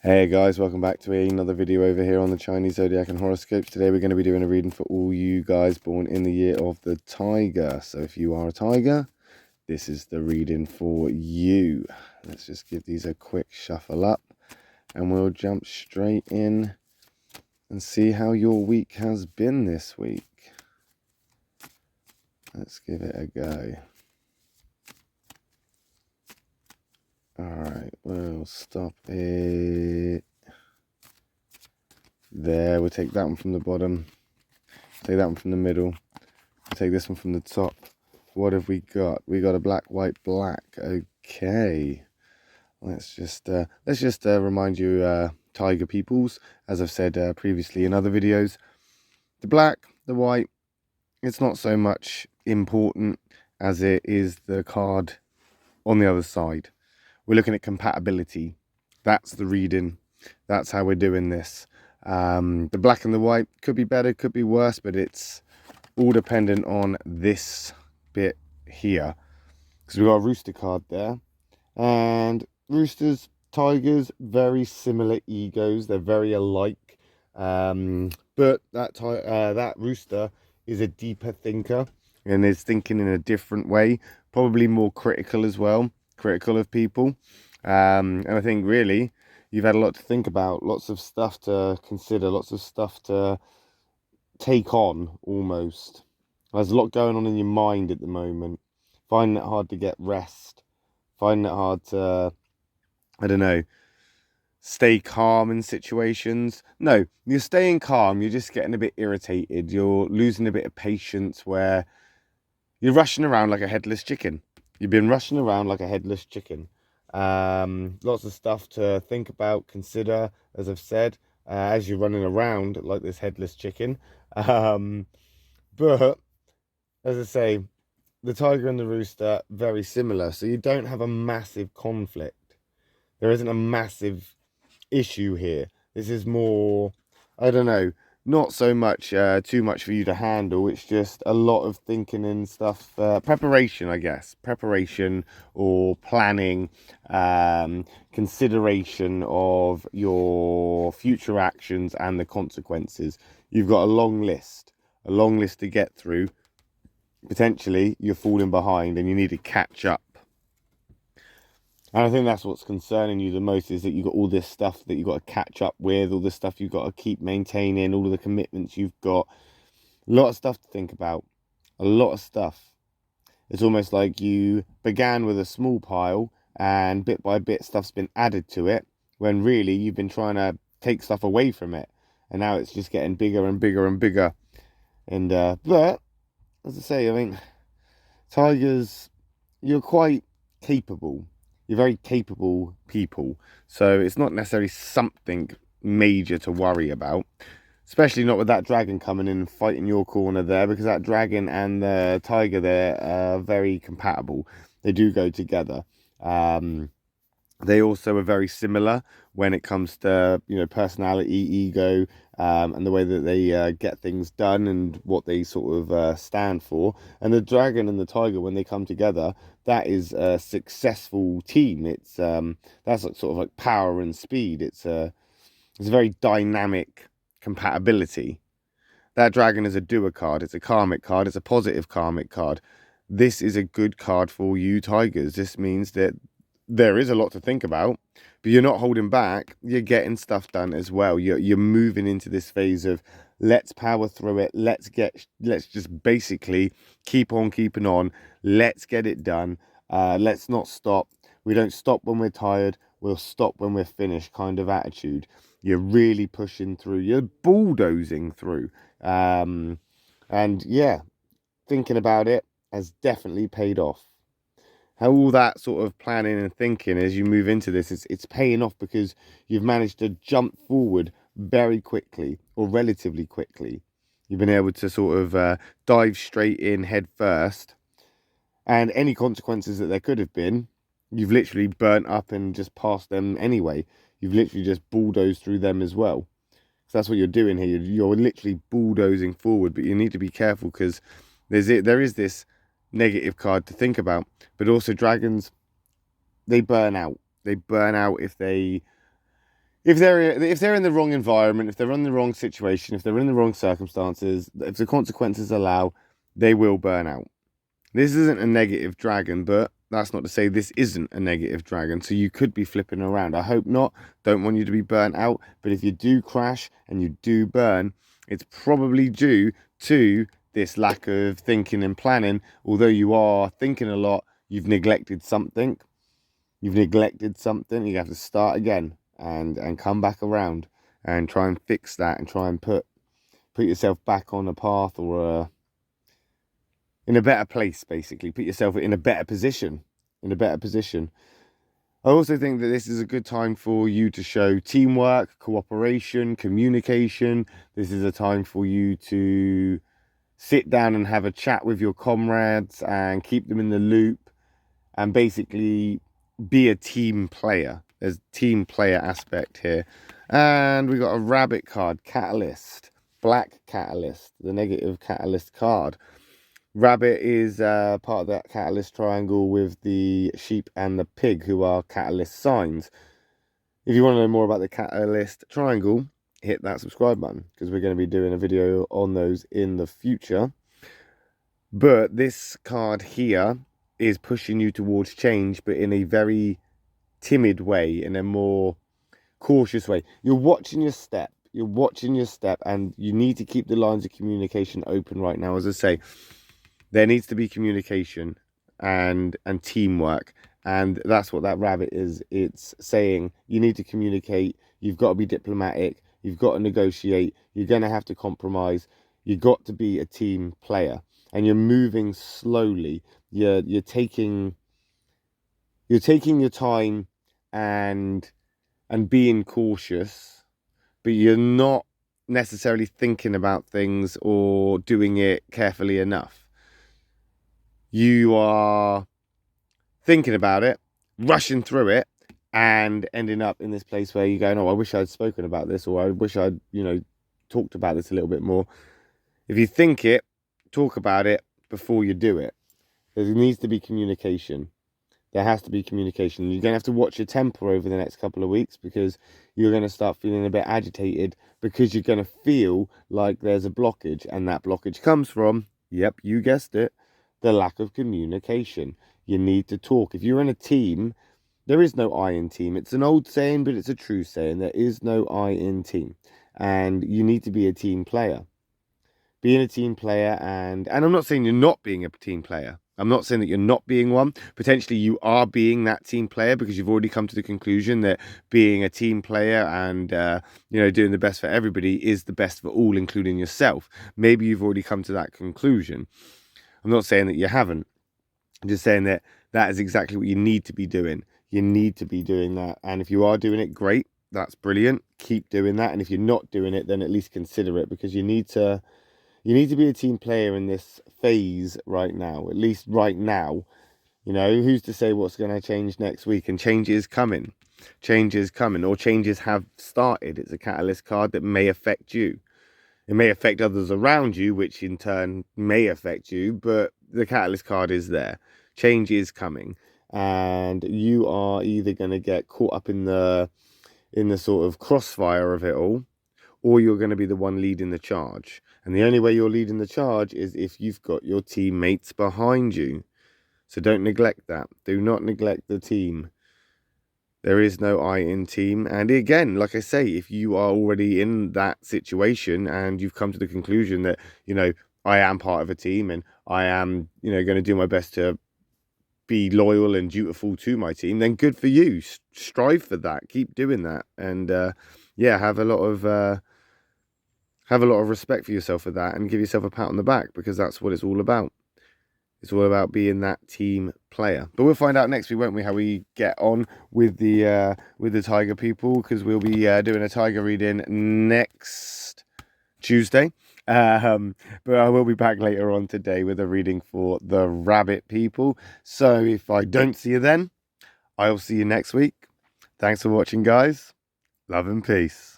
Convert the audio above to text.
Hey guys, welcome back to another video over here on the Chinese Zodiac and horoscopes. Today we're going to be doing a reading for all you guys born in the year of the tiger. So if you are a tiger, this is the reading for you. Let's just give these a quick shuffle up and we'll jump straight in and see how your week has been this week. Let's give it a go. Alright, we'll stop it there. We'll take that one from the bottom, take that one from the middle, we'll take this one from the top. What have we got? We got a black, white, black. Okay. Let's just remind you, tiger peoples, as I've said previously in other videos, the black, the white, it's not so much important as it is the card on the other side. We're looking at compatibility. That's the reading. That's how we're doing this. The black and the white could be better, could be worse, but it's all dependent on this bit here. Because we've got a rooster card there. And roosters, tigers, very similar egos. They're very alike. But that rooster is a deeper thinker and is thinking in a different way. Probably more critical as well. Critical of people. And I think really you've had a lot to think about. Lots of stuff to consider. Lots of stuff to take on almost. There's a lot going on in your mind at the moment. Finding it hard to get rest. Finding it hard to, I don't know, stay calm in situations. No, you're staying calm, you're just getting a bit irritated. You're losing a bit of patience where you're rushing around like a headless chicken. You've been rushing around like a headless chicken. Lots of stuff to think about, consider, as I've said, as you're running around like this headless chicken. But, as I say, the tiger and the rooster, very similar. So you don't have a massive conflict. There isn't a massive issue here. This is more, I don't know, not so much, too much for you to handle. It's just a lot of thinking and stuff. Preparation, I guess. Preparation or planning, consideration of your future actions and the consequences. You've got a long list to get through. Potentially you're falling behind and you need to catch up. And I think that's what's concerning you the most, is that you've got all this stuff that you've got to catch up with, all this stuff you've got to keep maintaining, all of the commitments you've got. A lot of stuff to think about. A lot of stuff. It's almost like you began with a small pile and bit by bit stuff's been added to it, when really you've been trying to take stuff away from it. And now it's just getting bigger and bigger and bigger. And, but, as I say, I mean, tigers, you're quite capable. You're very capable people. So it's not necessarily something major to worry about. Especially not with that dragon coming in and fighting your corner there. Because that dragon and the tiger there are very compatible. They do go together. They also are very similar when it comes to, you know, personality, ego, and the way that they get things done and what they sort of stand for. And the dragon and the tiger, when they come together, that is a successful team. It's that's like sort of like power and speed. It's a very dynamic compatibility. That dragon is a doer card. It's a karmic card. It's a positive karmic card. This is a good card for you tigers. This means that there is a lot to think about, but you're not holding back. You're getting stuff done as well. You're moving into this phase of let's power through it. Let's just basically keep on keeping on. Let's get it done. Let's not stop. We don't stop when we're tired. We'll stop when we're finished kind of attitude. You're really pushing through. You're bulldozing through. And yeah, thinking about it has definitely paid off. How all that sort of planning and thinking as you move into this, it's paying off, because you've managed to jump forward very quickly, or relatively quickly. You've been able to sort of dive straight in head first, and any consequences that there could have been, you've literally burnt up and just passed them anyway. You've literally just bulldozed through them as well. So that's what you're doing here. You're literally bulldozing forward, but you need to be careful, because there is this negative card to think about. But also dragons, they burn out. They burn out if they if they're in the wrong environment, if they're in the wrong situation, if they're in the wrong circumstances, if the consequences allow, they will burn out. This isn't a negative dragon, but that's not to say this isn't a negative dragon. So you could be flipping around. I hope not. Don't want you to be burnt out. But if you do crash and you do burn, it's probably due to this lack of thinking and planning. Although you are thinking a lot, you've neglected something. You've neglected something. You have to start again and come back around and try and fix that and try and put yourself back on a path or in a better place, basically. Put yourself in a better position. I also think that this is a good time for you to show teamwork, cooperation, communication. This is a time for you to sit down and have a chat with your comrades and keep them in the loop and basically be a team player. There's team player aspect here. And we got a rabbit card, Catalyst, Black Catalyst, the negative Catalyst card. Rabbit is part of that Catalyst triangle with the sheep and the pig, who are Catalyst signs. If you want to know more about the Catalyst triangle, hit that subscribe button, because we're going to be doing a video on those in the future. But this card here is pushing you towards change, but in a very timid way, in a more cautious way. You're watching your step, and you need to keep the lines of communication open right now. As I say, there needs to be communication and teamwork, and that's what that rabbit is. It's saying you need to communicate, you've got to be diplomatic, you've got to negotiate, you're going to have to compromise, you've got to be a team player, and you're moving slowly. You're taking your time and being cautious, but you're not necessarily thinking about things or doing it carefully enough. You are thinking about it, rushing through it, and ending up in this place where you're going, oh, I wish I'd spoken about this, or I wish I'd, talked about this a little bit more. If you think it, talk about it before you do it. There needs to be communication. There has to be communication. You're going to have to watch your temper over the next couple of weeks, because you're going to start feeling a bit agitated, because you're going to feel like there's a blockage, and that blockage comes from, yep, you guessed it, the lack of communication. You need to talk. If you're in a team, there is no I in team. It's an old saying, but it's a true saying. There is no I in team. And you need to be a team player. Being a team player, and I'm not saying you're not being a team player. I'm not saying that you're not being one. Potentially you are being that team player, because you've already come to the conclusion that being a team player and, doing the best for everybody is the best for all, including yourself. Maybe you've already come to that conclusion. I'm not saying that you haven't. I'm just saying that that is exactly what you need to be doing. You need to be doing that. And if you are doing it, great. That's brilliant. Keep doing that. And if you're not doing it, then at least consider it, because you need to be a team player in this phase right now. At least right now. Who's to say what's going to change next week? And change is coming. Change is coming, or changes have started. It's a catalyst card that may affect you. It may affect others around you, which in turn may affect you, but the catalyst card is there. Change is coming, and you are either going to get caught up in the sort of crossfire of it all, or you're going to be the one leading the charge. And the only way you're leading the charge is if you've got your teammates behind you. So don't neglect that. Do not neglect the team. There is no I in team. And again, like I say, if you are already in that situation and you've come to the conclusion that, I am part of a team and I am, going to do my best to be loyal and dutiful to my team, then good for you. Strive for that. Keep doing that. And have a lot of respect for yourself for that, and give yourself a pat on the back, because that's what it's all about. It's all about being that team player. But we'll find out next week, won't we, how we get on with the tiger people, because we'll be doing a tiger reading next Tuesday. But I will be back later on today with a reading for the rabbit people. So if I don't see you then, I'll see you next week. Thanks for watching, guys. Love and peace.